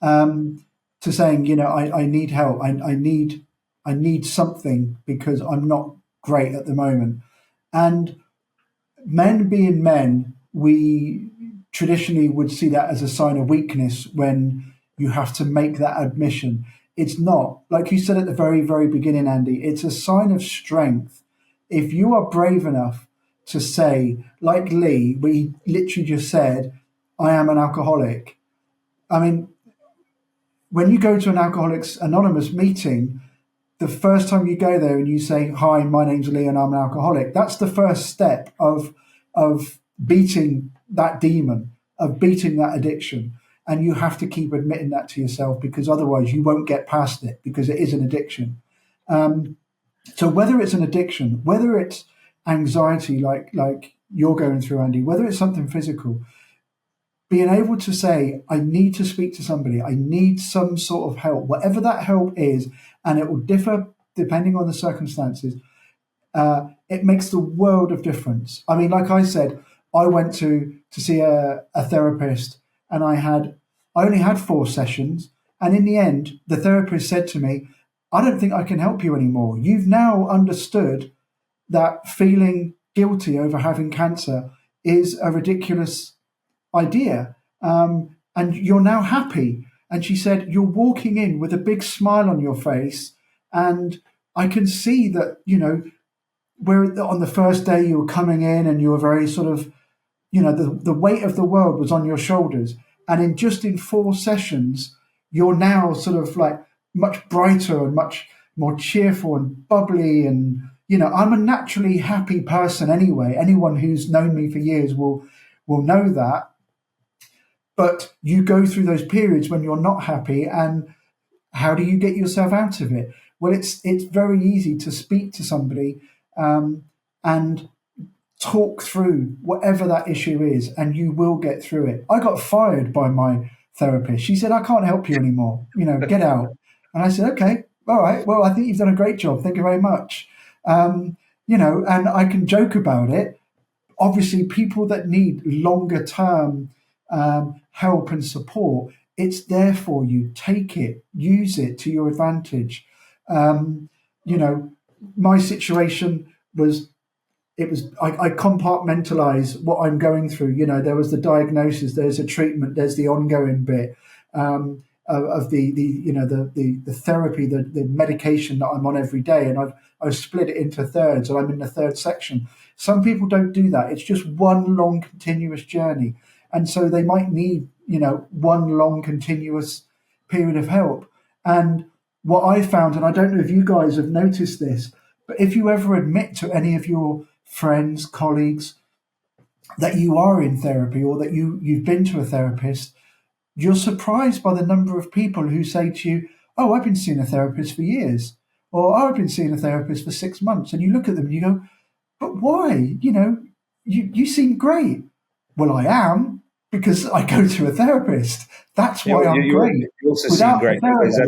to saying, I need help. I need something because I'm not great at the moment. And men being men, we traditionally would see that as a sign of weakness when you have to make that admission. It's not. Like you said at the very, very beginning, Andy, it's a sign of strength. If you are brave enough to say, like Lee, we literally just said, I am an alcoholic. I mean, when you go to an Alcoholics Anonymous meeting, the first time you go there and you say, hi, my name's Lee and I'm an alcoholic, that's the first step of beating that demon, of beating that addiction. And you have to keep admitting that to yourself, because otherwise you won't get past it, because it is an addiction. So whether it's an addiction, whether it's anxiety like you're going through, Andy, whether it's something physical, being able to say, I need to speak to somebody, I need some sort of help, whatever that help is, and it will differ depending on the circumstances, it makes the world of difference. I mean, like I said, I went to see a therapist, and I only had 4 sessions, and in the end, the therapist said to me, I don't think I can help you anymore. You've now understood that feeling guilty over having cancer is a ridiculous idea, and you're now happy. And she said, you're walking in with a big smile on your face, and I can see that, where on the first day you were coming in and you were very sort of, the weight of the world was on your shoulders, and in 4 sessions you're now sort of like much brighter and much more cheerful and bubbly. And I'm a naturally happy person anyway. Anyone who's known me for years will know that. But you go through those periods when you're not happy, and how do you get yourself out of it? Well, it's very easy to speak to somebody and talk through whatever that issue is, and you will get through it. I got fired by my therapist. She said, I can't help you anymore, get out. And I said, okay, all right, well, I think you've done a great job. Thank you very much. And I can joke about it. Obviously, people that need longer term help and support, it's there for you. Take it, use it to your advantage. My situation was, I compartmentalize what I'm going through. There was the diagnosis, there's a treatment, there's the ongoing bit. of the therapy, the medication that I'm on every day, and I've split it into thirds, and I'm in the third section. Some people don't do that. It's just one long continuous journey, and so they might need one long continuous period of help. And what I found, and I don't know if you guys have noticed this, but if you ever admit to any of your friends, colleagues, that you are in therapy or that you've been to a therapist, you're surprised by the number of people who say to you, "Oh, I've been seeing a therapist for years," or "Oh, I've been seeing a therapist for 6 months." And you look at them and you go, "But why? You seem great." "Well, I am, because I go to a therapist. That's why I'm great." You also seem great because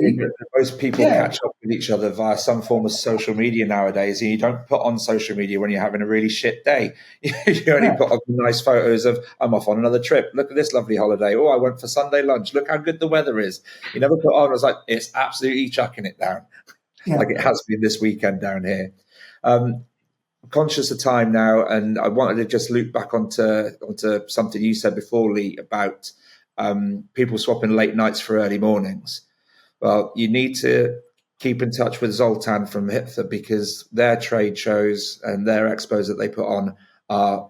most people catch up with each other via some form of social media nowadays, and you don't put on social media when you're having a really shit day. You only put on nice photos of, "I'm off on another trip. Look at this lovely holiday. Oh, I went for Sunday lunch. Look how good the weather is." You never put on, I was like, it's absolutely chucking it down, like it has been this weekend down here. Conscious of time now, and I wanted to just loop back onto something you said before, Lee, about people swapping late nights for early mornings. Well, you need to keep in touch with Zoltan from Hipther, because their trade shows and their expos that they put on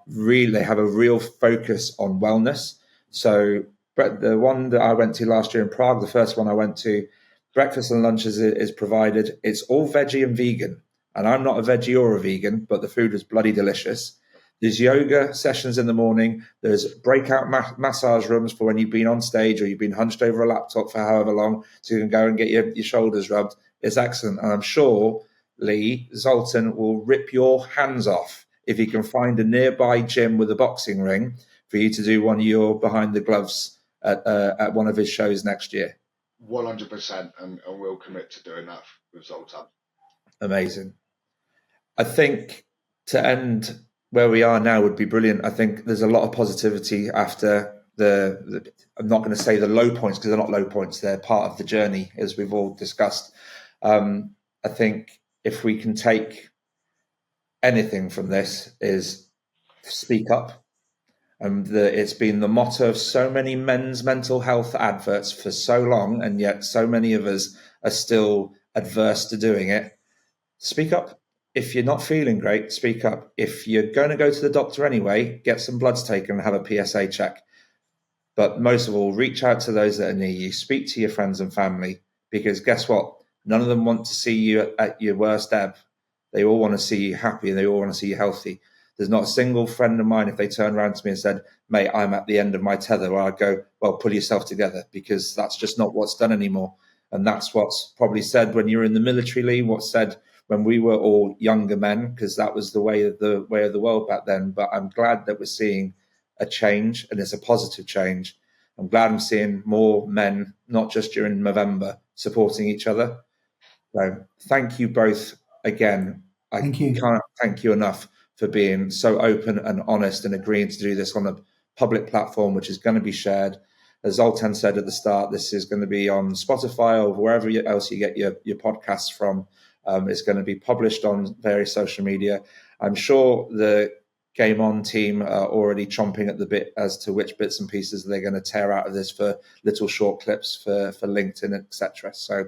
they have a real focus on wellness. So the one that I went to last year in Prague, the first one I went to, breakfast and lunch is provided. It's all veggie and vegan. And I'm not a veggie or a vegan, but the food was bloody delicious. There's yoga sessions in the morning. There's breakout massage rooms for when you've been on stage or you've been hunched over a laptop for however long, so you can go and get your shoulders rubbed. It's excellent. And I'm sure, Lee, Zoltan will rip your hands off if he can find a nearby gym with a boxing ring for you to do one of your behind the gloves at one of his shows next year. 100%, and we'll commit to doing that with Zoltan. Amazing. I think to end where we are now would be brilliant. I think there's a lot of positivity after I'm not going to say the low points, because they're not low points. They're part of the journey, as we've all discussed. I think if we can take anything from this is speak up. It's been the motto of so many men's mental health adverts for so long, and yet so many of us are still adverse to doing it. Speak up. If you're not feeling great, speak up. If you're going to go to the doctor anyway, get some bloods taken and have a PSA check. But most of all, reach out to those that are near you. Speak to your friends and family, because guess what? None of them want to see you at your worst ebb. They all want to see you happy, and they all want to see you healthy. There's not a single friend of mine, if they turned around to me and said, "Mate, I'm at the end of my tether," where I'd go, "Well, pull yourself together," because that's just not what's done anymore. And that's what's probably said when you're in the military, Lee, what's said when we were all younger men, because that was the way of the world back then. But I'm glad that we're seeing a change, and it's a positive change. I'm glad I'm seeing more men, not just during Movember, supporting each other. So thank you both again. Can't thank you enough for being so open and honest and agreeing to do this on a public platform, which is going to be shared. As Zoltan said at the start, this is going to be on Spotify or wherever else you get your podcasts from. It's going to be published on various social media. I'm sure the GameOn team are already chomping at the bit as to which bits and pieces they're going to tear out of this for little short clips for LinkedIn, etc. So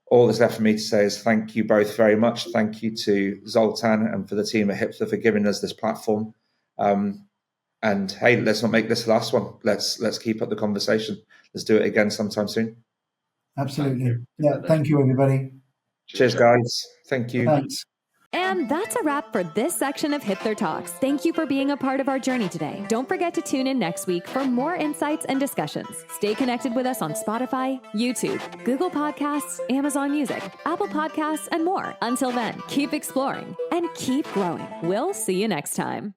all that's left for me to say is thank you both very much. Thank you to Zoltan and for the team at Hipther for giving us this platform. And hey, let's not make this the last one. Let's keep up the conversation. Let's do it again sometime soon. Absolutely. Thank you, everybody. Cheers, guys. Thank you. Thanks. And that's a wrap for this section of Hipther Talks. Thank you for being a part of our journey today. Don't forget to tune in next week for more insights and discussions. Stay connected with us on Spotify, YouTube, Google Podcasts, Amazon Music, Apple Podcasts, and more. Until then, keep exploring and keep growing. We'll see you next time.